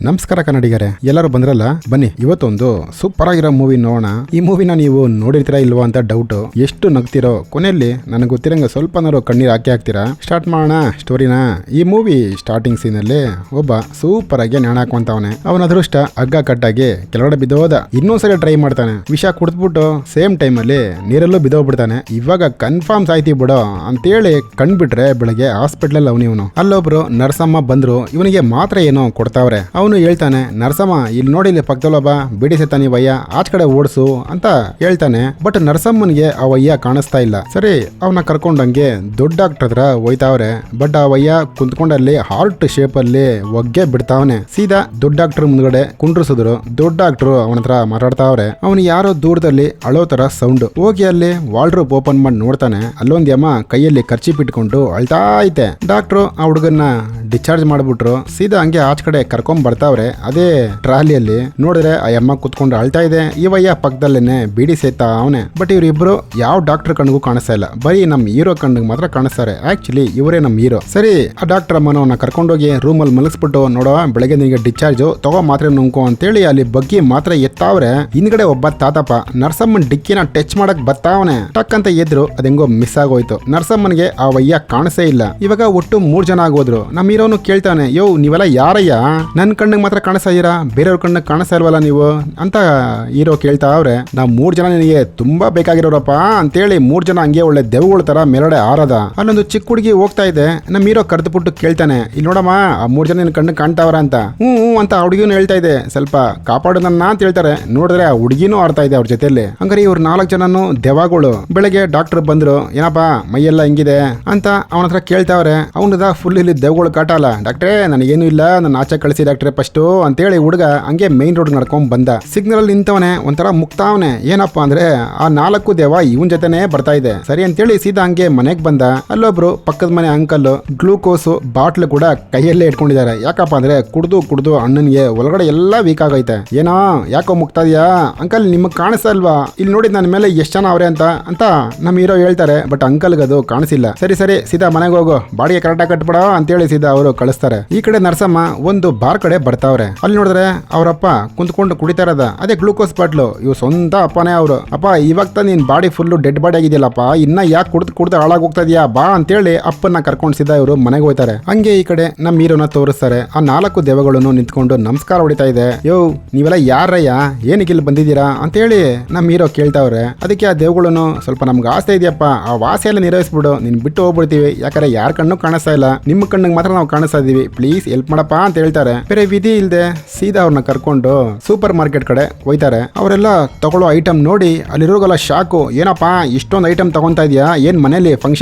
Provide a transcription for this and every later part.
ನಮಸ್ಕಾರ ಕನ್ನಡಿಗರೇ, ಎಲ್ಲರೂ ಬಂದ್ರಲ್ಲ, ಬನ್ನಿ ಇವತ್ತೊಂದು ಸೂಪರ್ ಆಗಿರೋ ಮೂವಿ ನೋಡೋಣ. ಈ ಮೂವಿನ ನೀವು ನೋಡಿರ್ತೀರಾ ಇಲ್ವಾ ಅಂತ ಡೌಟ್. ಎಷ್ಟು ನಗ್ತಿರೋ, ಕೊನೆಯಲ್ಲಿ ನನಗೆ ಗೊತ್ತಿರಂಗ ಸ್ವಲ್ಪನಾರು ಕಣ್ಣೀರು ಹಾಕ್ತೀರಾ. ಸ್ಟಾರ್ಟ್ ಮಾಡೋಣ ಸ್ಟೋರಿನ. ಈ ಮೂವಿ ಸ್ಟಾರ್ಟಿಂಗ್ ಸೀನ್ ಅಲ್ಲಿ ಒಬ್ಬ ಸೂಪರ್ ಆಗಿ ನ್ಯಾಣ ಹಾಕೊಂತವನೆ. ಅವನ ಅದೃಷ್ಟ ಹಗ್ಗ ಕಟ್ಟಾಗಿ ಕೆಳಗಡೆ ಬಿದ್ದೋದ. ಇನ್ನೊಂದ್ಸರಿ ಟ್ರೈ ಮಾಡ್ತಾನೆ, ವಿಷ ಕುಡಿದ್ಬಿಟ್ಟು ಸೇಮ್ ಟೈಮ್ ಅಲ್ಲಿ ನೀರಲ್ಲೂ ಬಿದ್ದೋಗ್ಬಿಡ್ತಾನೆ. ಇವಾಗ ಕನ್ಫರ್ಮ್ ಸಾಯ್ತಿ ಬಿಡೋ ಅಂತೇಳಿ ಕಣ್ಬಿಟ್ರೆ ಬೆಳಗ್ಗೆ ಹಾಸ್ಪಿಟ್ಲಲ್ಲಿ ಅವನು ಅಲ್ಲೊಬ್ರು ನರ್ಸಮ್ಮ ಬಂದ್ರು. ಇವನಿಗೆ ಮಾತ್ರ ಏನೋ ಕೊಡ್ತಾವ್ರೆ. ಅವನು ಹೇಳ್ತಾನೆ, ನರ್ಸಮ್ಮ ಇಲ್ಲಿ ನೋಡಿ, ಇಲ್ಲಿ ಪಕ್ಕದಲ್ಲೊಬ್ಬ ಬಿಡಿ ಸೆತ್ತಾನಿ ವಯ್ಯ, ಆಚ ಕಡೆ ಓಡಿಸು ಅಂತ ಹೇಳ್ತಾನೆ. ಬಟ್ ನರ್ಸಮ್ಮನಿಗೆ ಆ ವಯ್ಯ ಕಾಣಿಸ್ತಾ ಇಲ್ಲ. ಸರಿ, ಅವನ ಕರ್ಕೊಂಡಂಗೆ ದೊಡ್ಡ ಡಾಕ್ಟರ್ ಹತ್ರ ಹೋಯ್ತಾವ್ರೆ. ಬಟ್ ಆ ವಯ್ಯ ಕುಂತ್ಕೊಂಡಲ್ಲಿ ಹಾರ್ಟ್ ಶೇಪ್ ಅಲ್ಲಿ ಒಗ್ಗೆ ಬಿಡ್ತಾವನೆ. ಸೀದಾ ದೊಡ್ಡ ಡಾಕ್ಟರ್ ಮುಂದ್ಗಡೆ ಕುಂಡ್ರಿಸಿದ್ರು. ದೊಡ್ಡ ಡಾಕ್ಟರ್ ಅವನ ಹತ್ರ ಮಾತಾಡ್ತಾವ್ರೆ. ಅವನು ಯಾರೋ ದೂರದಲ್ಲಿ ಅಳೋ ತರ ಸೌಂಡ್. ಹೋಗಿ ಅಲ್ಲಿ ವಾಲ್ಡ್ರೋಪ್ ಓಪನ್ ಮಾಡಿ ನೋಡ್ತಾನೆ. ಅಲ್ಲೊಂದ್ ಯಮ್ಮ ಕೈಯಲ್ಲಿ ಖರ್ಚಿ ಇಟ್ಕೊಂಡು ಅಳ್ತಾ ಐತೆ. ಡಾಕ್ಟ್ರು ಆ ಹುಡುಗನ್ನ ಡಿಸ್ಚಾರ್ಜ್ ಮಾಡ್ಬಿಟ್ರು. ಸೀದಾ ಹಂಗೆ ಆಚ ಕಡೆ ಕರ್ಕೊಂಡ್ ಬರ್ತಾವ್ರೆ. ಅದೇ ಟ್ರಾಲಿಯಲ್ಲಿ ನೋಡಿದ್ರೆ ಆ ಅಮ್ಮ ಕುತ್ಕೊಂಡು ಅಳ್ತಾ ಇದೆ. ಇವಯ್ಯ ಪಕ್ಕದಲ್ಲೇನೆ ಬಿಡಿ ಸೇತಾ ಅವನೆ. ಬಟ್ ಇವ್ರಿಬ್ರು ಯಾವ ಡಾಕ್ಟರ್ ಕಣ್ಣಿಗೂ ಕಾಣಿಸ್ತಾ ಇಲ್ಲ, ಬರೀ ನಮ್ ಹೀರೋ ಕಣ್ಣಿಗೆ ಮಾತ್ರ ಕಾಣಿಸ್ತಾರೆ. ಆಕ್ಚುಲಿ ಇವರೇ ನಮ್ ಹೀರೋ. ಸರಿ, ಆ ಡಾಕ್ಟರ್ ಅಮ್ಮನ ಕರ್ಕೊಂಡೋಗಿ ರೂಮಲ್ಲಿ ಮಲಗಿಸ್ಬಿಟ್ಟು, ನೋಡೋ ಬೆಳಗ್ಗೆ ನಿನಗೆ ಡಿಸ್ಚಾರ್ಜ್ ತಗೋ, ಮಾತ್ರ ನುಂಕೋ ಅಂತೇಳಿ ಅಲ್ಲಿ ಬಗ್ಗಿ ಮಾತ್ರ ಎತ್ತಾವ್ರೆ. ಹಿಂದ್ಗಡೆ ಒಬ್ಬ ತಾತಪ್ಪ ನರ್ಸಮ್ಮನ್ ಡಿಕ್ಕಿನ ಟಚ್ ಮಾಡಕ್ ಬತ್ತಾವನೆ. ಟಕ್ ಅಂತ ಎದ್ರು, ಅದೆಂಗೋ ಮಿಸ್ ಆಗೋಯ್ತು. ನರ್ಸಮ್ಮನ್ಗೆ ಆ ವಯ್ಯ ಕಾಣಿಸೇ ಇಲ್ಲ. ಇವಾಗ ಒಟ್ಟು 3 ಜನ ಆಗೋದ್ರು. ನಮ್ ಹೀರೋನು ಕೇಳ್ತಾನೆ, ಯೋ ನೀವೆಲ್ಲ ಯಾರಯ್ಯ, ನನ್ ಕಣ್ಣಿಗೆ ಮಾತ್ರ ಕಾಣಿಸ್ತಾ ಇದೀರಾ, ಬೇರೆಯವ್ರ ಕಣ್ಣಿಗೆ ಕಾಣಿಸ್ತಾ ಇಲ್ವಲ್ಲ ನೀವು ಅಂತ ಹೀರೋ ಕೇಳ್ತಾ ಅವ್ರೆ. ನಾವ್ 3 ಜನ ನಿನಗೆ ತುಂಬಾ ಬೇಕಾಗಿರೋರಪ್ಪ ಅಂತೇಳಿ 3 ಜನ ಹಂಗೆ ಒಳ್ಳೆ ದೆವ್ಗಳ ತರ ಮೇಲಡೆ ಆರದ. ಅಲ್ಲೊಂದು ಚಿಕ್ಕ ಹುಡುಗಿ ಹೋಗ್ತಾ ಇದೆ. ನಮ್ ಹೀರೋ ಕರೆದುಬಿಟ್ಟು ಕೇಳ್ತಾನೆ, ಇಲ್ಲಿ ನೋಡಮ್ಮ ಆ 3 ಜನ ನಿನ್ ಕಣ್ಣಿಗೆ ಕಾಣ್ತಾವ್ರ ಅಂತ. ಹ್ಞೂ ಅಂತ ಆ ಹುಡುಗಿನೂ ಹೇಳ್ತಾ ಇದೆ, ಸ್ವಲ್ಪ ಕಾಪಾಡು ನನ್ನ ಅಂತ ಹೇಳ್ತಾರೆ. ನೋಡಿದ್ರೆ ಆ ಹುಡುಗಿನೂ ಆಡ್ತಾ ಇದೆ ಅವ್ರ ಜೊತೆಯಲ್ಲಿ. ಹಂಗಾರೆ ಇವ್ರು 4 ಜನನು ದೆವ್ವಗಳು. ಬೆಳಗ್ಗೆ ಡಾಕ್ಟರ್ ಬಂದ್ರು, ಏನಪ್ಪಾ ಮೈಯೆಲ್ಲ ಹಿಂಗಿದೆ ಅಂತ ಅವನ ಹತ್ರ ಕೇಳ್ತಾವ್ರೆ. ಅವನದ ಫುಲ್ ಇಲ್ಲಿ ದೆವ್ಗಳು ಕಾಟಲ್ಲ. ಡಾಕ್ಟ್ರೇ ನನಗೇನು ಇಲ್ಲ, ನನ್ನ ಆಚೆ ಕಳಿಸಿ ಡಾಕ್ಟ್ರೆ ಫಸ್ಟು ಅಂತೇಳಿ ಹುಡುಗ ಹಂಗೆ ಮೈನ್ ರೋಡ್ ನಡ್ಕೊಂಡ್ ಬಂದ. ಸಿಗ್ನಲ್ ಅಲ್ಲಿ ನಿಂತವನೆ, ಒಂಥರ ಮುಕ್ತಾವನೆ. ಏನಪ್ಪಾ ಅಂದ್ರೆ ಆ 4 ದೆವ್ವ ಇವನ್ ಜೊತೆನೆ ಬರ್ತಾ ಇದೆ. ಸರಿ ಅಂತೇಳಿ ಸೀದಾ ಹಂಗೆ ಮನೆಗ್ ಬಂದ. ಅಲ್ಲೊಬ್ರು ಪಕ್ಕದ ಮನೆ ಅಂಕಲ್ ಗ್ಲೂಕೋಸ್ ಬಾಟ್ಲ್ ಕೂಡ ಕೈಯಲ್ಲೇ ಇಟ್ಕೊಂಡಿದ್ದಾರೆ. ಯಾಕಪ್ಪ ಅಂದ್ರೆ ಕುಡ್ದು ಅಣ್ಣನ್ಗೆ ಒಳಗಡೆ ಎಲ್ಲಾ ವೀಕ್ ಆಗೈತೆ. ಏನೋ ಯಾಕೋ ಮುಕ್ತಾ ಇದೆಯಾ ಅಂಕಲ್, ನಿಮಗ್ ಕಾಣಿಸ್ತಾ ಇಲ್ವಾ, ಇಲ್ಲಿ ನೋಡಿದ್ ನನ್ನ ಮೇಲೆ ಎಷ್ಟ್ ಜನ ಅವ್ರೆ ಅಂತ ನಮ್ ಹೀರೋ ಹೇಳ್ತಾರೆ. ಬಟ್ ಅಂಕಲ್ಗೆ ಅದು ಕಾಣಿಸಿಲ್ಲ. ಸರಿ ಸೀದಾ ಮನೆಗೆ ಹೋಗು, ಬಾಡಿಗೆ ಕರೆಕ್ಟಾಗಿ ಕಟ್ಬಿಡ ಅಂತೇಳಿ ಸೀದಾ ಅವರು ಕಳಿಸ್ತಾರೆ. ಈ ಕಡೆ ನರ್ಸಮ್ಮ ಒಂದು ಬಾರ್ ಕಡೆ ಬರ್ತಾವ್ರೆ. ಅಲ್ಲಿ ನೋಡಿದ್ರೆ ಅವರಪ್ಪ ಕುಂತ್ಕೊಂಡು ಕುಡಿತಾ ಇರೋದ ಅದೇ ಗ್ಲೂಕೋಸ್ ಬಾಟ್ಲು. ಇವ್ ಸ್ವಂತ ಅಪ್ಪನೇ ಅವರು. ಅಪ್ಪ ಇವಾಗ ನೀನ್ ಬಾಡಿ ಫುಲ್ಲು ಡೆಡ್ ಬಾಡಿ ಆಗಿದೆಯಲ್ಲಪ್ಪ, ಇನ್ನ ಯಾಕೆ ಕುಡ್ದು ಹಾಳಾಗಿ ಹೋಗ್ತಾ ಇದೆಯಾ ಬಾ ಅಂತೇಳಿ ಅಪ್ಪನ ಕರ್ಕೊಂಡು ಸೀದಾ ಇವರು ಮನೆಗೆ ಹೋಯ್ತಾರೆ. ಹಂಗೆ ಈ ಕಡೆ ನಮ್ ಹೀರೋನ ತೋರಿಸ್ತಾರೆ. ಆ 4 ದೆವ್ವಗಳನ್ನು ನಿಂತ್ಕೊಂಡು ನಮಸ್ಕಾರ ಹೊಡಿತಾ ಇದೆ. ಯೋ ನೀವೆಲ್ಲ ಯಾರಯ್ಯ, ಏನಕ್ಕೆ ಇಲ್ಲಿ ಬಂದಿದ್ದೀರಾ ಅಂತೇಳಿ ನಮ್ ಹೀರೋ ಕೇಳ್ತಾವ್ರೆ. ಅದಕ್ಕೆ ಆ ದೇವ್ಗಳನ್ನು, ಸ್ವಲ್ಪ ನಮ್ಗೆ ಆಸೆ ಇದೆಯಪ್ಪ, ಆ ವಾಸೆ ಎಲ್ಲ ನಿರ್ವಹಿಸ್ಬಿಡು, ನಿನ್ ಬಿಟ್ಟು ಹೋಗ್ಬಿಡ್ತೀವಿ. ಯಾಕಂದ್ರೆ ಯಾರ ಕಣ್ಣು ಕಾಣಿಸ್ತಾ ಇಲ್ಲ, ನಿಮ್ಮ ಕಣ್ಣಿಗೆ ಮಾತ್ರ ನಾವು ಕಾಣಿಸ್ತಾ ಇದೀವಿ, ಪ್ಲೀಸ್ ಹೆಲ್ಪ್ ಮಾಡಪ್ಪ ಅಂತ ಹೇಳ್ತಾರೆ. ಬೇರೆ ವಿಧಿ ಇಲ್ದೆ ಸೀದಾ ಅವ್ರನ್ನ ಕರ್ಕೊಂಡು ಸೂಪರ್ ಮಾರ್ಕೆಟ್ ಕಡೆ ಹೋಯ್ತಾರೆ. ಅವರೆಲ್ಲ ತಗೊಳ್ಳೋ ಐಟಮ್ ನೋಡಿ ಅಲ್ಲಿರೋಗೆಲ್ಲ ಶಾಕು. ಏನಪ್ಪಾ ಇಷ್ಟೊಂದು ಐಟಮ್ ತಗೊಂತಾ ಇದೆಯಾ, ಏನ್ ಮನೇಲಿ ಫಂಕ್ಷನ್?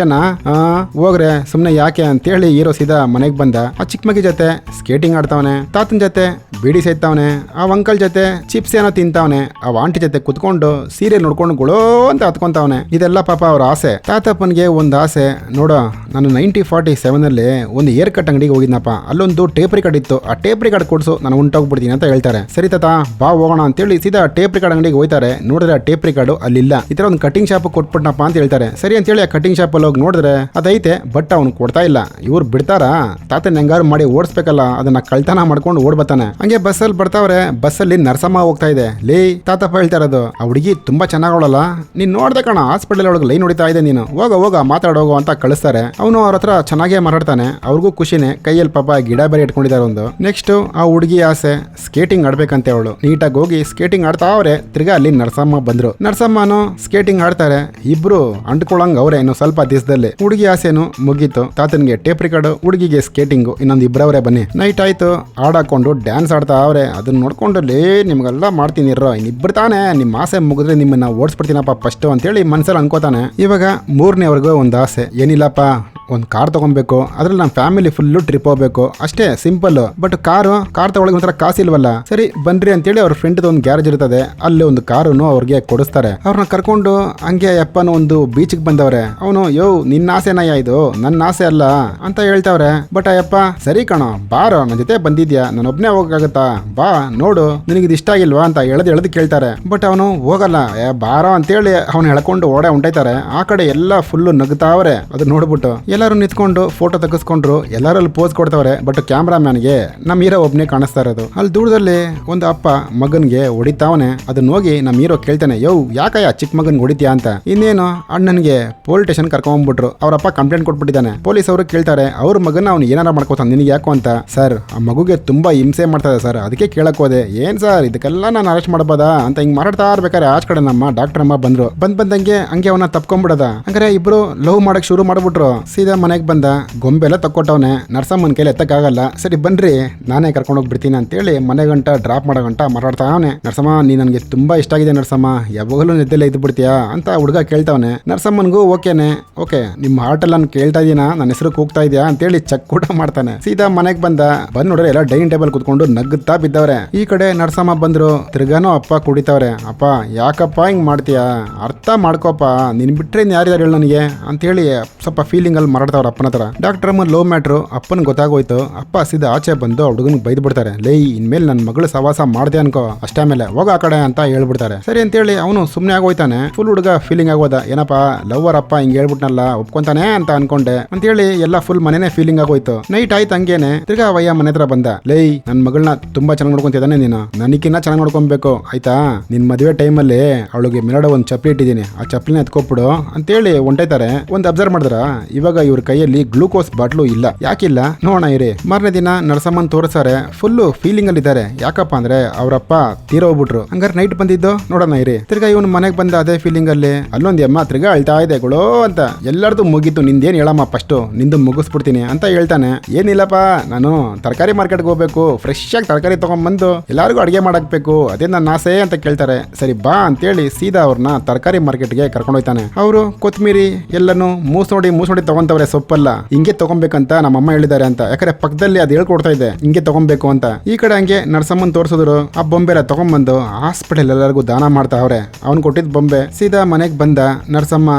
ಹೋಗ್ರೆ ಸುಮ್ನೆ ಯಾಕೆ ಅಂತೇಳಿ ಹೀರೋ ಸೀದಾ ಮನೆಗೆ ಬಂದ. ಆ ಚಿಕ್ಕ ಮಗಿ ಜೊತೆ ಸ್ಕೇಟಿಂಗ್ ಆಡ್ತಾವನೆ, ತಾತನ ಜೊತೆ ಬೀಡಿ ಸೇತಾವನೆ, ಆ ಅಂಕಲ್ ಜೊತೆ ಚಿಪ್ಸ್ ಏನೋ ತಿಂತಾವನೆ, ಆ ಆಂಟಿ ಜೊತೆ ಕುತ್ಕೊಂಡು ಸೀರೆ ನೋಡ್ಕೊಂಡು ಗುಳೋ ಅಂತ ಹತ್ಕೊಂತಾವನೆ. ಇದೆಲ್ಲ ಪಾಪ ಅವ್ರ ಆಸೆ. ತಾತಪ್ಪನ್ಗೆ ಒಂದು ಆಸೆ, ನೋಡೋ ನಾನು 1947 ಅಲ್ಲಿ ಒಂದು ಏರ್ ಕಟ್ ಅಂಗಡಿಗೆ ಹೋಗಿದ್ನಪ್ಪ, ಅಲ್ಲೊಂದು ಟೇಪ್ ರಿಕಾರ್ಡ್ ಇತ್ತು, ಆ ಟೇಪ್ ರಿಕಾರ್ಡ್ ಕೊಡ್ಸು, ನಾನು ಹೊಂಟೋಗ್ಬಿಡ್ತೀನಿ ಅಂತ ಹೇಳ್ತಾರೆ. ಸರಿ ತಾತ ಬಾ ಹೋಗೋಣ ಅಂತೇಳಿ ಸೀದಾ ಟೇಪ್ ರಿಕಾರ್ಡ್ ಅಂಗಡಿಗೆ ಹೋಯ್ತಾರೆ. ನೋಡಿದ್ರೆ ಆ ಟೇಪ್ ರಿಕಾರ್ಡ್ ಅಲ್ಲಿಲ್ಲ. ಈ ತರ ಒಂದು ಕಟಿಂಗ್ ಶಾಪ್ ಕೊಟ್ಬಿಟ್ನಪ್ಪ ಅಂತ ಹೇಳ್ತಾರೆ. ಸರಿ ಅಂತೇಳಿ ಆ ಕಟಿಂಗ್ ಶಾಪ್ ಅಲ್ಲಿ ಹೋಗಿ ನೋಡಿದ್ರೆ ಅದೈತೆ, ಬಟ್ ಅವ್ನು ಕೊಡ್ತಾ ಇಲ್ಲ. ಇವ್ರು ಬಿಡ್ತಾರ, ತಾತನ ಹೆಂಗಾರು ಮಾಡಿ ಓಡಿಸ್ಬೇಕಲ್ಲ, ಅದನ್ನ ಕಳ್ತನ ಮಾಡ್ಕೊಂಡು ಓಡ್ಬತ್ತಾನೆ. ಹಂಗೆ ಬಸ್ಸಲ್ಲಿ ಬರ್ತಾವ್ರೆ. ಬಸ್ಸಲ್ಲಿ ನರ್ಸಮ್ಮ ಹೋಗ್ತಾ ಇದೆ. ಲೇ ತಾತಪ್ಪ ಹೇಳ್ತಾ ಇರೋದು, ಆ ಹುಡುಗಿ ತುಂಬಾ ಚೆನ್ನಾಗೋಳಲ್ಲ, ನೀನ್ ನೋಡ್ದೆ ಕಣ, ಹಾಸ್ಪಿಟಲ್ ಒಳಗೆ ಲೈನ್ ಹೊಡಿತಾ ಇದೆ, ನೀನು ಹೋಗ ಮಾತಾಡೋಗು ಅಂತ ಕಳಿಸ್ತಾರೆ. ಅವನು ಅವ್ರ ಹತ್ರ ಚೆನ್ನಾಗೇ ಮಾತಾಡ್ತಾನೆ. ಅವ್ರಿಗೂ ಖುಷಿನೇ. ಕೈಯಲ್ಲಿ ಪಾಪ ಗಿಡ ಬೇರೆ ಇಟ್ಕೊಂಡಿದ್ದಾರೆ ಒಂದು. ನೆಕ್ಸ್ಟ್ ಆ ಹುಡುಗಿ ಆಸೆ ಸ್ಕೇಟಿಂಗ್ ಆಡ್ಬೇಕಂತೆ. ಅವಳು ನೀಟಾಗಿ ಹೋಗಿ ಸ್ಕೇಟಿಂಗ್ ಆಡ್ತಾವ್ರೆ. ತಿರ್ಗಾ ಅಲ್ಲಿ ನರ್ಸಮ್ಮ ಬಂದ್ರು. ನರ್ಸಮ್ಮನು ಸ್ಕೇಟಿಂಗ್ ಆಡ್ತಾರೆ. ಇಬ್ರು ಅಂಟ್ಕೊಳಂಗ್ ಅವ್ರೆ. ಇನ್ನು ಸ್ವಲ್ಪ ದಿವಸದಲ್ಲಿ ಹುಡುಗಿ ಆಸೆನು ಮುಗೀತು. ತಾತನ್ಗೆ ಟೇಪ್ ರಿಕಾರ್ಡ್, ಹುಡುಗಿಗೆ ಸ್ಕೇಟಿಂಗ್, ಇನ್ನೊಂದು ಇಬ್ಬರವ್ರೆ. ಬನ್ನಿ ನೈಟ್ ಆಯ್ತು, ಹಾಡಾಕೊಂಡು ಡ್ಯಾನ್ಸ್ ಆಡ್ತಾ ಅವ್ರೆ. ಅದನ್ನ ನೋಡ್ಕೊಂಡು ನಿಮ್ಗೆಲ್ಲ ಮಾಡ್ತೀನಿ ಇರೋ, ಇನ್ನಿಬ್ಬರು ತಾನೆ, ನಿಮ್ಮ ಆಸೆ ಮುಗಿದ್ರೆ ನಿಮ್ಮನ್ನ ಓಡಿಸ್ಬಿಡ್ತೀನಪ್ಪ ಫಸ್ಟ್ ಅಂತೇಳಿ ಮನ್ಸಲ್ಲಿ ಅನ್ಕೋತಾನೆ. ಇವಾಗ 3ನೇವರೆಗೂ ಒಂದು ಆಸೆ, ಏನಿಲ್ಲಪ್ಪ ಒಂದು ಕಾರ್ ತಗೊಬೇಕು, ಅದ್ರಲ್ಲಿ ನಮ್ಮ ಫ್ಯಾಮಿಲಿ ಫುಲ್ಲು ಟ್ರಿಪ್ ಹೋಗ್ಬೇಕು, ಅಷ್ಟೇ ಸಿಂಪಲ್. ಬಟ್ ಕಾರ್ ತಗೊಳಗೆ ಒಂಥರ ಕಾಸಿಲ್ವಲ್ಲ. ಸರಿ ಬನ್ರಿ ಅಂತೇಳಿ ಅವ್ರ ಫ್ರೆಂಡ್ ಒಂದು ಗ್ಯಾರೇಜ್ ಇರ್ತದೆ, ಅಲ್ಲಿ ಒಂದು ಕಾರನ್ನು ಅವ್ರಿಗೆ ಕೊಡಿಸ್ತಾರೆ. ಅವ್ರನ್ನ ಕರ್ಕೊಂಡು ಹಂಗೆ ಅಪ್ಪನ ಒಂದು ಬೀಚ್ಗೆ ಬಂದವ್ರೆ. ಅವನು, ಯೋ ನಿನ್ನ ಆಸೆನಯ್ಯ ಇದು, ನನ್ನ ಆಸೆ ಅಲ್ಲ ಅಂತ ಹೇಳ್ತಾವ್ರೆ. ಬಟ್ ಅಯ್ಯಪ್ಪ ಸರಿ ಕಣೋ ಬಾರೋ, ನನ್ನ ಜೊತೆ ಬಂದಿದ್ಯಾ, ನಾನು ಒಬ್ನೇ ಹೋಗಕ್ಕಾಗತ್ತಾ, ಬಾ ನೋಡು ನಿನಗೆ ಇದು ಇಷ್ಟ ಆಗಿಲ್ವಾ ಅಂತ ಎಳೆದು ಕೇಳ್ತಾರೆ. ಬಟ್ ಅವನು ಹೋಗಲ್ಲ. ಬಾರೋ ಅಂತೇಳಿ ಅವನು ಎಳ್ಕೊಂಡು ಹೊಂಟೈತಾರೆ. ಆ ಕಡೆ ಎಲ್ಲ ಫುಲ್ಲು ನಗ್ತಾವ್ರೆ. ಅದು ನೋಡ್ಬಿಟ್ಟು ಎಲ್ಲರೂ ನಿಂತ್ಕೊಂಡು ಫೋಟೋ ತೆಗೆಸ್ಕೊಂಡ್ರು. ಎಲ್ಲರಲ್ಲಿ ಪೋಸ್ ಕೊಡ್ತಾವ್ರೆ. ಬಟ್ ಕ್ಯಾಮ್ರಾಮ್ಯಾನ್ಗೆ ನಮ್ಮ ಹೀರೋ ಒಬ್ನೇ ಕಾಣಿಸ್ತಾ ಇರೋದು. ಅಲ್ಲಿ ದೂರದಲ್ಲಿ ಒಂದು ಅಪ್ಪ ಮಗನ್ಗೆ ಹೊಡಿತಾವನೆ. ಅದನ್ನ ಹೋಗಿ ನಮ್ ಹೀರೋ ಕೇಳ್ತಾನೆ, ಯೋ ಯಾಕಯ್ಯ ಚಿಕ್ಕ ಮಗನ್ ಹೊಡಿತೀಯಾ ಅಂತ. ಇನ್ನೇನು ಅಣ್ಣನ್ಗೆ ಪೊಲೀಸ್ ಸ್ಟೇಷನ್ ಕರ್ಕೊಂಡ್ಬಿಟ್ರು. ಅವ್ರಪ್ಪ ಕಂಪ್ಲೇಂಟ್ ಕೊಟ್ಬಿಟ್ಟಿದ್ದಾನೆ. ಪೊಲೀಸ್ ಅವರು ಕೇಳ್ತಾರೆ, ಅವ್ರ ಮಗನ ಅವ್ನು ಏನಾರ ಮಾಡ್ಕೋತಾನೆ, ನಿನಗೆ ಯಾಕೋ ಅಂತ. ಸರ್ ಆ ಮಗುಗೆ ತುಂಬಾ ಹಿಂಸೆ ಮಾಡ್ತಾ ಇದೆ ಸರ್, ಅದಕ್ಕೆ ಕೇಳಕ್ ಹೋದೆ. ಏನ್ ಸರ್ ಇದಕ್ಕೆಲ್ಲ ನಾನು ಅರೆಸ್ಟ್ ಮಾಡಬೋದಾ ಅಂತ ಹಿಂಗ್ ಮಾತಾಡ್ತಾ ಇರ್ಬೇಕಾರೆ ಆಚ ಕಡೆ ನಮ್ಮ ಡಾಕ್ಟರ್ ಅಮ್ಮ ಬಂದ್ರು. ಬಂದಂಗೆ ಹಂಗೆ ಅವನ ತಪ್ಕೊಂಡ್ಬಿಡದ. ಹಂಗಾರೆ ಇಬ್ರು ಲವ್ ಮಾಡಕ್ ಶುರು ಮಾಡ್ಬಿಟ್ರು. ಸೀದಾ ಮನೆಗ್ ಬಂದ, ಗೊಂಬೆ ಎಲ್ಲ ತಕ್ಕೊಟ್ಟವನೆ. ನರ್ಸಮ್ಮನ ಕೈಲಿ ಎತ್ತಕ್ಕಾಗಲ್ಲ. ಸರಿ ಬನ್ರಿ ನಾನೇ ಕರ್ಕೊಂಡು ಹೋಗ್ಬಿಡ್ತೀನಿ ಅಂತೇಳಿ ಮನೆ ಗಂಟ ಡ್ರಾಪ್ ಮಾಡೋ ಗಂಟ ಮಾತಾಡ್ತಾ ಅವನೆ. ನರ್ಸಮ್ಮ ನೀ ನನ್ಗೆ ತುಂಬಾ ಇಷ್ಟ ಆಗಿದೆ ನರ್ಸಮ್ಮ, ಯಾವಾಗಲೂ ನಿದ್ದೆಲ್ಲ ಇದ್ದು ಬಿಡ್ತೀಯಾ ಅಂತ ಹುಡುಗ ಕೇಳ್ತಾವನೆ. ನರ್ಸಮ್ಮನ್ಗೂ ಓಕೆ ನಿಮ್ಮ ಹಾರ್ಟ್ ಎಲ್ಲ ಕೇಳ್ತಾ ಇದೀನಾ, ನನ್ನ ಹೆಸರು ಕೂಗ್ತಾ ಇದೆಯಾ ಅಂತೇಳಿ ಚೆಕ್ ಕೂಡ ಮಾಡ್ತಾನೆ. ಸೀದಾ ಮನೆಗ್ ಬಂದ ನೋಡ್ರೆ ಎಲ್ಲ ಡೈನಿಂಗ್ ಟೇಬಲ್ ಕುತ್ಕೊಂಡು ನಗ್ಗುತ್ತಾ ಬಿದ್ದವ್ರೆ. ಈ ಕಡೆ ನರ್ಸಮ್ಮ ಬಂದ್ರು. ತಿರ್ಗಾನೋ ಅಪ್ಪ ಕುಡಿತಾವ್ರೆ. ಅಪ್ಪ ಯಾಕಪ್ಪ ಹಿಂಗ್ ಮಾಡ್ತೀಯಾ, ಅರ್ಥ ಮಾಡ್ಕೋಪ, ನೀನ್ ಬಿಟ್ರೆ ಯಾರಿದಾರೆ ಹೇಳ ನನಗೆ ಅಂತ ಹೇಳಿ ಸ್ವಲ್ಪ ಫೀಲಿಂಗ್ ಅಲ್ಲಿ ಮಾರಾಡ್ತಾವ್ರ ಅಪ್ಪನ ಹತ್ರ. ಡಾಕ್ಟರ್ ಅಮ್ಮ ಲವ್ ಮ್ಯಾಟ್ರು ಅಪ್ಪನ್ ಗೊತ್ತಾಗೋಯ್ತು. ಅಪ್ಪ ಸೀದಾ ಆಚೆ ಬಂದು ಹುಡುಗನ್ ಬೈದ್ ಬಿಡ್ತಾರೆ. ಲೈ ಇನ್ಮೇಲೆ ನನ್ನ ಮಗಳು ಸವಾಸ ಮಾಡ್ದೆ ಅನ್ಕೋ, ಅಷ್ಟೇ ಮೇಲೆ ಹೋಗ ಆ ಕಡೆ ಅಂತ ಹೇಳ್ಬಿಡ್ತಾರೆ. ಸರಿ ಅಂತೇಳಿ ಅವನು ಸುಮ್ನೆ ಆಗೋಯ್ತಾನೆ. ಫುಲ್ ಹುಡುಗ ಫೀಲಿಂಗ್ ಆಗೋದ, ಏನಪ್ಪ ಲವರ್ ಅಪ್ಪ ಹಿಂಗ್ ಹೇಳ್ಬಿಟ್ನಲ್ಲ ಒಪ್ಕೊಂತಾನೆ ಅಂತ ಅನ್ಕೊಂಡೆ ಅಂತೇಳಿ ಎಲ್ಲ ಫುಲ್ ಮನೆನೇ ಫೀಲಿಂಗ್ ಆಗೋಯ್ತು. ನೈಟ್ ಆಯ್ತು ಹಂಗೇನೆ. ತಿರ್ಗಾ ಅವಯ್ಯ ಮನೆ ಹತ್ರ ಬಂದ. ಲೈ ನನ್ ಮಗಳನ್ನ ತುಂಬಾ ಚೆನ್ನಾಗಿ ನೋಡ್ಕೊಂತಿದ್ದಾನೆ ನೀನು, ನನಕಿನ್ನ ಚೆನ್ನಾಗಿ ನೋಡ್ಕೊಬೇಕು ಆಯ್ತಾ. ನಿನ್ ಮದುವೆ ಟೈಮಲ್ಲಿ ಅವಳಿಗೆ ಮೇಲಡ ಒಂದ್ ಚಪ್ಪಲಿ ಇಟ್ಟಿದ್ದೀನಿ, ಆ ಚಪ್ಪಲಿನ ಎತ್ಕೊಬಿಡು ಅಂತೇಳಿ ಹೊಂಟೈತಾರೆ. ಒಂದ್ ಅಬ್ಸರ್ವ್ ಮಾಡಿದ್ರ ಇವಾಗ ಇವ್ರ ಕೈಯಲ್ಲಿ ಗ್ಲೂಕೋಸ್ ಬಾಟ್ಲು ಇಲ್ಲ. ಯಾಕಿಲ್ಲ ನೋಡೋಣ ಇರಿ. ಮಾರನೇ ದಿನ ನರಸಮ್ಮನ್ ತೋರಿಸ್ತಾರೆ. ಫುಲ್ ಫೀಲಿಂಗ್ ಅಲ್ಲಿ ಇದ್ದಾರೆ. ಯಾಕಪ್ಪ ಅಂದ್ರೆ ಅವ್ರಪ್ಪ ತೀರೋಗ್ಬಿಟ್ರು. ಹಂಗಾರೆ ನೈಟ್ ಬಂದಿದ್ದು ನೋಡೋಣ ಇರಿ. ತಿರ್ಗಾ ಇವನು ಮನೆಗೆ ಬಂದ ಅದೇ ಫೀಲಿಂಗ್ ಅಲ್ಲಿ. ಅಲ್ಲೊಂದ್ ಅಮ್ಮ ತಿರ್ಗಾ ಅಳ್ತಾ ಇದೆ ಗುಳೋ ಅಂತ. ಎಲ್ಲರದು ಮುಗೀತು, ನಿಂದೇನ್ ಹೇಳಮ್ಮ ಫಸ್ಟ್, ನಿಂದು ಮುಗಿಸ್ಬಿಡ್ತೀನಿ ಅಂತ ಹೇಳ್ತಾನೆ. ಏನಿಲ್ಲಪ್ಪ ನಾನು ತರಕಾರಿ ಮಾರ್ಕೆಟ್ಗೆ ಹೋಗ್ಬೇಕು, ಫ್ರೆಶ್ ಆಗಿ ತರಕಾರಿ ತಗೊಂಡ್ಬಂದು ಎಲ್ಲರಿಗೂ ಅಡುಗೆ ಮಾಡಾಕ್ಬೇಕು, ಅದೇ ನನ್ನ ಆಸೆ ಅಂತ ಕೇಳ್ತಾರೆ. ಸರಿ ಬಾ ಅಂತೇಳಿ ಸೀದಾ ಅವ್ರನ್ನ ತರಕಾರಿ ಮಾರ್ಕೆಟ್ಗೆ ಕರ್ಕೊಂಡು ಹೋಗ್ತಾನೆ. ಅವರು ಕೊತ್ಮೀರಿ ಎಲ್ಲನೂ ಮೂಸ್ ನೋಡಿ ತಗೊಂತವ್ರೆ. ಸೊಪ್ಪಲ್ಲ ಹಿಂಗೆ ತಗೊಬೇಕಂತ ನಮ್ಮಮ್ಮ ಹೇಳಿದ್ದಾರೆ ಅಂತ. ಯಾಕಂದ್ರೆ ಪಕ್ಕದಲ್ಲಿ ಅದು ಹೇಳ್ಕೊಡ್ತಾ ಇದೆ ಹಿಂಗೆ ತಗೊಬೇಕು ಅಂತ. ಈ ಕಡೆ ಹಂಗೆ ನರ್ಸಮ್ಮನ್ ತೋರಿಸಿದ್ರು. ಆ ಬೊಂಬೆಲ್ಲ ತಗೊಂಡ್ಬಂದು ಹಾಸ್ಪಿಟಲ್ ಎಲ್ಲರಿಗೂ ದಾನ ಮಾಡ್ತಾ ಅವ್ರೆ. ಅವ್ನು ಕೊಟ್ಟಿದ್ ಬೊಂಬೆ. ಸೀದಾ ಮನೆಗೆ ಬಂದ. ನರ್ಸಮ್ಮ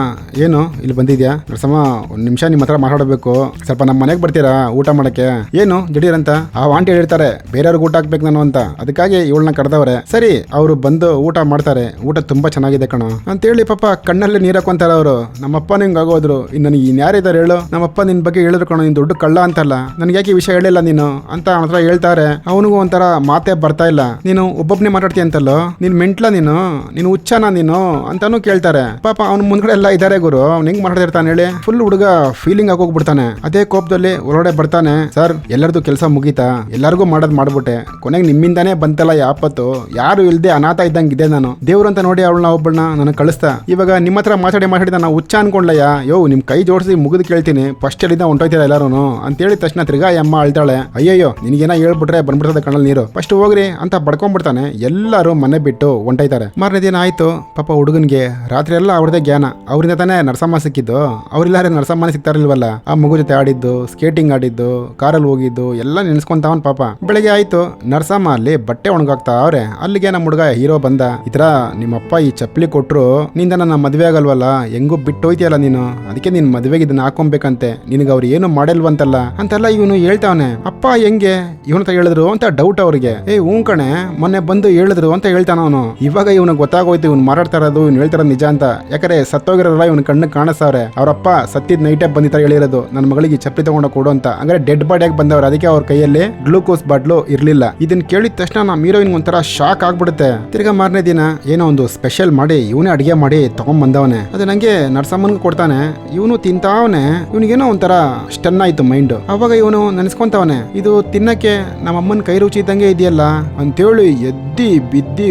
ಏನು ಇಲ್ಲಿ ಬಂದಿದ್ಯಾ ನರ್ಸಮ್ಮ, ಒಂದ್ ನಿಮಿಷ ನಿಮ್ಮ ಹತ್ರ ಮಾತಾಡಬೇಕು, ಸ್ವಲ್ಪ ನಮ್ಮ ಮನೆಗೆ ಬರ್ತೀರಾ ಊಟ ಮಾಡಕ್ಕೆ. ಏನು ದಿಢೀರಂತ ಆ ಆಂಟಿ ಹೇಳ್ತಾರೆ ಬೇರೆಯವ್ರಿಗೆ ಊಟ ಹಾಕ್ಬೇಕು ನಾನು ಅಂತ, ಅದಕ್ಕಾಗಿ ಇವಳನ್ನ ಕರೆದವ್ರೆ. ಸರಿ ಅವರು ಬಂದು ಊಟ ಮಾಡ್ತಾರೆ. ಊಟ ತುಂಬಾ ಚೆನ್ನಾಗಿದೆ ಕಣೋ ಅಂತೇಳಿ ಪಾಪ ಕಣ್ಣಲ್ಲಿ ನೀರ್ ಹಾಕೊಂತಾರೆ ಅವರು. ನಮ್ಮಪ್ಪ ನಿಂಗೆ ಆಗೋದ್ರು, ಇನ್ನು ನನಗೆ ಇನ್ಯಾರಿದ್ದಾರೆ ಹೇಳು, ನಮ್ಮಪ್ಪ ನಿನ್ ಬಗ್ಗೆ ಹೇಳಿದ್ರು ಕಣೋ, ನೀನ್ ದೊಡ್ಡ ಕಳ್ಳ ಅಂತಲ್ಲ, ನನಗೆ ಯಾಕೆ ಈ ವಿಷಯ ಹೇಳಿಲ್ಲ ನೀನು ಅಂತ ಅವನ ಹತ್ರ ಹೇಳ್ತಾರೆ. ಅವನಿಗೂ ಒಂಥರ ಮಾತೇ ಬರ್ತಾ ಇಲ್ಲ. ನೀನು ಒಬ್ಬೊಬ್ಬನೇ ಮಾತಾಡ್ತೀಯ ಅಂತಲ್ಲೋ, ನೀನ್ ಮೆಂಟ್ಲ ನೀನು ಹುಚ್ಚನ ನೀನು ಅಂತಾನು ಕೇಳ್ತಾರೆ. ಪಾಪ ಅವ್ನ ಮುಂದ್ಗಡೆ ಎಲ್ಲ ಇದಾರೆ ಗುರು, ಅವ್ನು ಹೆಂಗ್ ಮಾತಾಡ್ತಿರ್ತಾನೆ ಹೇಳಿ. ಫುಲ್ ಹುಡುಗ ಫೀಲಿಂಗ್ ಆಗೋಗ್ಬಿಡ್ತಾನೆ. ಅದೇ ಕೋಪದಲ್ಲಿ ಹೊರಗಡೆ ಬರ್ತಾನೆ. ಸರ್ ಎಲ್ಲರದು ಕೆಲಸ ಮುಗೀತಾ, ಎಲ್ಲರಿಗೂ ಮಾಡ್ಬಿಟ್ಟೆ, ಕೊನೆಗೆ ನಿಮ್ಮಿಂದಾನೇ ಬಂತಲ್ಲ ಯಾಪತ್ತು, ಯಾರು ಇಲ್ದೆ ಅನಾಥ ಇದ್ದಂಗೆ ಇದೆ ನಾನು. ದೇವ್ರು ಅಂತ ನೋಡಿ ಅವಳನ್ನ ಒಬ್ಬಳನ್ನ ನನಗೆ ಕಳಿಸ್ತಾ. ಇವಾಗ ನಿಮ್ಮ ಹತ್ರ ಮಾತಾಡಿ ನಾನು ಹುಚ್ಚ ಅನ್ಕೊಂಡ್ಲಯ್ಯ. ಯೋ ನಿಮ್ ಕೈ ಜೋಡಿಸಿ ಮುಗಿದು ಕೇಳ್ತೀನಿ, ಫಸ್ಟ್ ಎಲ್ಲಿಂದ ಹೊಂಟೋಯ್ತೀರ ಎಲ್ಲಾರು ಅಂತೇಳಿ ತಕ್ಷಣ ತಿರ್ಗಾ ಅಮ್ಮ ಅಳ್ತಾಳೆ. ಅಯ್ಯಯ್ಯೋ ನಿನಗೇನ ಹೇಳ್ಬಿಟ್ರೆ ಬಂದ್ಬಿಡ್ತದೆ ಕಣ್ಣಲ್ಲಿ ನೀರು, ಫಸ್ಟ್ ಹೋಗ್ರಿ ಅಂತ ಬಡ್ಕೊಂಡ್ಬಿಡ್ತಾನೆ. ಎಲ್ಲರೂ ಮನೆ ಬಿಟ್ಟು ಹೊಂಟೈತಾರೆ. ಮಾರನೇ ದಿನ ಆಯ್ತು. ಪಾಪ ಹುಡುಗನ್ಗೆ ರಾತ್ರಿ ಎಲ್ಲ ಅವ್ರದೇ ಜ್ಞಾನ. ಅವರಿಂದ ತಾನೇ ನರಸಮ್ಮ ಸಿಕ್ಕಿದ್ದು. ಅವ್ರಿಲ್ಲಾರೆ ನರಸಮ್ಮನೇ ಸಿಗ್ತಾರಿಲ್ವಲ್ಲ. ಆ ಮಗು ಜೊತೆ ಆಡಿದ್ದು, ಸ್ಕೇಟಿಂಗ್ ಆಡಿದ್ದು, ಕಾರಲ್ಲಿ ಹೋಗಿದ್ದು ಎಲ್ಲ ನೆನ್ಸ್ಕೊಂತಾವನ್ ಪಾಪ. ಬೆಳಗ್ಗೆ ಆಯ್ತು. ನರಸಮ್ಮ ಅಲ್ಲಿ ಬಟ್ಟೆ ಒಣಗಾಕ್ತಾ ಅವ್ರೆ. ಅಲ್ಲಿಗೆ ನಮ್ಮ ಹುಡುಗ ಹೀರೋ ಬಂದ. ಈ ತರ ನಿಮ್ಮಪ್ಪ ಈ ಚಪ್ಪಲಿ ಕೊಟ್ರು, ನಿಂದ ನನ್ನ ಮದ್ವೆ ಆಗಲ್ವಲ್ಲ, ಹೆಂಗೋ ಬಿಟ್ಟು ಹೋಯ್ತಿಯಲ್ಲ ನೀನು, ಅದಕ್ಕೆ ನಿನ್ ಮದ್ವೆಗೆ ಇದನ್ನ ಹಾಕೊಂಬೇಕಂತೆ, ನಿನಗೆ ಅವ್ರು ಏನು ಮಾಡಿಲ್ವಂತಲ್ಲ ಅಂತೆಲ್ಲ ಇವನು ಹೇಳ್ತಾವನೆ. ಅಪ್ಪ ಹೆಂಗೆ ಇವನ ಹೇಳಿದ್ರು ಅಂತ ಡೌಟ್ ಅವ್ರಿಗೆ. ಹ್ಞೂ ಕಣೆ ಮೊನ್ನೆ ಬಂದು ಹೇಳಿದ್ರು ಅಂತ ಹೇಳ್ತಾನ ಅವನು. ಇವಾಗ ಇವನು ಗೊತ್ತಾಗೋಯ್ತು ಇವ್ನು ಮಾರಾಡ್ತಾ ಇರೋದು, ಇವ್ನು ಹೇಳ್ತಾರ ನಿಜ ಅಂತ. ಯಾಕಂದ್ರೆ ಸತ್ತೋಗಿರೋಲ್ಲ ಇವನ್ ಕಣ್ಣು ಕಾಣಿಸ್ತಾವ್ರೆ. ಅವ್ರಪ್ಪ ಸತ್ತಿದ್ ನೈಟೇ ಬಂದಿತ್ತ ಹೇಳಿರೋದು, ನನ್ನ ಮಗಳಿಗೆ ಚಪ್ಪಲಿ ತಗೊಂಡ ಕೊಡು ಅಂತ. ಹಂಗಾರೆ ಡೆಡ್ ಬಾಡಿಯಾಗಿ ಬಂದವ್ರು. ಅದಕ್ಕೆ ಅವ್ರ ಕೈಯಲ್ಲಿ ಗ್ಲೂಕೋಸ್ ಬಾಟ್ಲು ಇರ್ಲಿಲ್ಲ. ಇದನ್ನ ಕೇಳಿದ ತಕ್ಷಣ ನಮ್ಮ ಹೀರೋಯಿನ್ ಒಂಥರ ಶಾಕ್ ಆಗ್ಬಿಡುತ್ತೆ. ತಿರ್ಗಾ ಮಾರನೇ ದಿನ ಏನೋ ಒಂದು ಸ್ಪೆಷಲ್ ಮಾಡಿ ಇವನೇ ಅಡಿಗೆ ಮಾಡಿ ತಗೊಂಡ್ ಬಂದವನೆ. ಅದು ನಂಗೆ ನರ್ಸಮ್ಮನ್ಗೆ ಕೊಡ್ತಾನೆ. ಇವನು ತಿಂತಾವನೆ. ಇವನಿಗೇನೋ ಒಂಥರ ಸ್ಟನ್ ಆಯ್ತು ಮೈಂಡ್. ಅವಾಗ ಇವನು ನೆನೆಸ್ಕೊಂತವನೆ, ಇದು ತಿನ್ನಕ್ಕೆ ನಮ್ಮ ಅಮ್ಮನ ಕೈ ರುಚಿ ಇದ್ದಂಗೆ ಇದೆಯಲ್ಲ ಅಂತೇಳಿ ಎದ್ದಿ ಬಿದ್ದಿ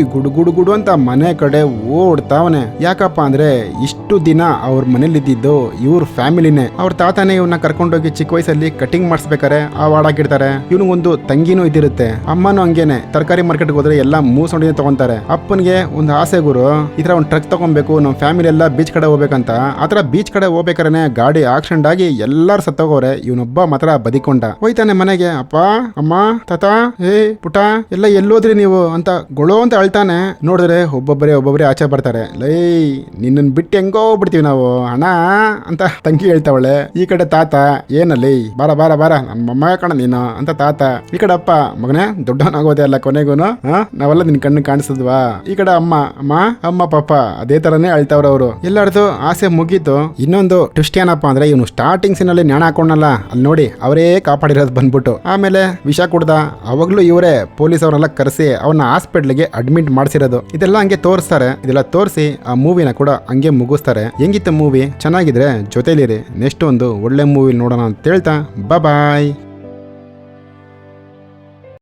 ಗುಡು ಅಂತ ಮನೆ ಕಡೆ ಓಡ್ತಾವನೆ. ಯಾಕಪ್ಪ ಅಂದ್ರೆ ಇಷ್ಟು ದಿನ ಅವ್ರ ಮನೇಲಿ ಇದ್ದಿದ್ದು ಇವ್ರ ಫ್ಯಾಮಿಲಿನೇ. ಅವ್ರ ತಾತನೇ ಇವನ್ನ ಕರ್ಕೊಂಡೋಗಿ ಚಿಕ್ಕ ವಯಸ್ಸಲ್ಲಿ ಕಟಿಂಗ್ ಮಾಡಿಸ್ಬೇಕಾರೆ ಆ ವಾಡಾಕಿರ್ತಾರೆ. ಇವನಿಗೊಂದು ತಂಗಿನೂ ಇದಿರುತ್ತೆ. ಅಮ್ಮನೂ ಹಂಗೇನೆ ತರಕಾರಿ ಮಾರ್ಕೆಟ್ಗೆ ಹೋದ್ರೆ ಎಲ್ಲ ಮೂಸೊಂಡಿನ ತಗೊಂತಾರೆ. ಅಪ್ಪನಿಗೆ ಒಂದು ಆಸೆ ಗುರು, ಈ ತರ ಒಂದು ಟ್ರಕ್ ತಗೊಬೇಕು, ನಮ್ಮ ಫ್ಯಾಮಿಲಿ ಎಲ್ಲ ಬೀಚ್ ಕಡೆ ಹೋಗ್ಬೇಕಂತ. ಆತರ ಬೀಚ್ ಕಡೆ ಹೋಗ್ಬೇಕಾರೆ ಗಾಡಿ ಆಕ್ಸಿಡೆಂಟ್ ಆಗಿ ಎಲ್ಲಾರು ಸತ್ತೋಗೋರೆ. ಇವನೊಬ್ಬ ಮಾತ್ರ ಬದಿಕೊಂಡ. ಹೋಯ್ತಾನೆ ಮನೆಗೆ. ಅಪ್ಪ ಅಮ್ಮ ತಾತ ಪುಟ ಎಲ್ಲ ಎಲ್ಲೋದ್ರಿ ನೀವು ಅಂತ ಗೊಳೋ ಅಂತ ಅಳ್ತಾನೆ. ನೋಡಿದ್ರೆ ಒಬ್ಬೊಬ್ಬರೇ ಆಚೆ ಬರ್ತಾರೆ. ಲೈ ನಿನ್ನ ಬಿಟ್ಟು ಹೆಂಗೋ ಬಿಡ್ತೀವಿ ನಾವು ಅಣ್ಣ ಅಂತ ತಂಗಿ ಹೇಳ್ತಾವಳೆ. ಈ ಕಡೆ ತಾತ ಏನಲ್ಲಿ ಬಾರ ಬಾರ ಬಾರ ನನ್ನ ಮೊಮ್ಮ ಕಣ ನೀನು ಅಂತ ತಾತ. ಈ ಕಡೆ ಅಪ್ಪ ಮಗನೇ ದೊಡ್ಡವನಾಗೋದೆ ಅಲ್ಲ ಕೊನೆಗೂನು, ನಾವೆಲ್ಲ ನಿನ್ ಕಣ್ಣು ಕಾಣಿಸಿದ್ವಾ. ಈ ಕಡೆ ಅಮ್ಮ ಪಾಪ ಅದೇ ತರನೇ ಅಳ್ತಾವ್ರ ಅವರು. ಎಲ್ಲಾರ್ದು ಆಸೆ ಮುಗೀತು. ಇನ್ನೊಂದು ಟ್ವಿಸ್ಟ್ ಏನಪ್ಪಾ ಅಂದ್ರೆ ಇವನು ಸ್ಟಾರ್ಟಿಂಗ್ ಸೀನಲ್ಲಿ ನ್ಯಾಣ ಹಾಕೊಂಡಲ್ಲ ಅಲ್ಲಿ ನೋಡಿ ಅವರೇ ಕಾಪಾಡಿರೋದು ಬಂದ್ಬಿಟ್ಟು. ಆಮೇಲೆ ವಿಷ ಕುಡ್ದ, ಅವಾಗ್ಲೂ ಇವರೇ ಪೊಲೀಸ್ ಅವರೆಲ್ಲ ಕರೆಸಿ ಅವನ್ನ ಹಾಸ್ಪಿಟ್ಲಿಗೆ ಅಡ್ಮಿಟ್ ಮಾಡಿಸಿರೋದು. ಇದೆಲ್ಲ ಹಂಗೆ ತೋರಿಸ್ತಾರೆ. ಇದೆಲ್ಲ ತೋರಿಸಿ ಆ ಮೂವಿನ ಕೂಡ ಹಂಗೆ ಮುಗಿಸ್ತಾರೆ. ಹೆಂಗಿತ್ತು ಮೂವಿ? ಚೆನ್ನಾಗಿದ್ರೆ ಜೊತೆಲಿರಿ, ನೆಕ್ಸ್ಟ್ ಒಂದು ಒಳ್ಳೆ ಮೂವಿ ನೋಡೋಣ ಅಂತ ಹೇಳ್ತಾ ಬಾಯ್.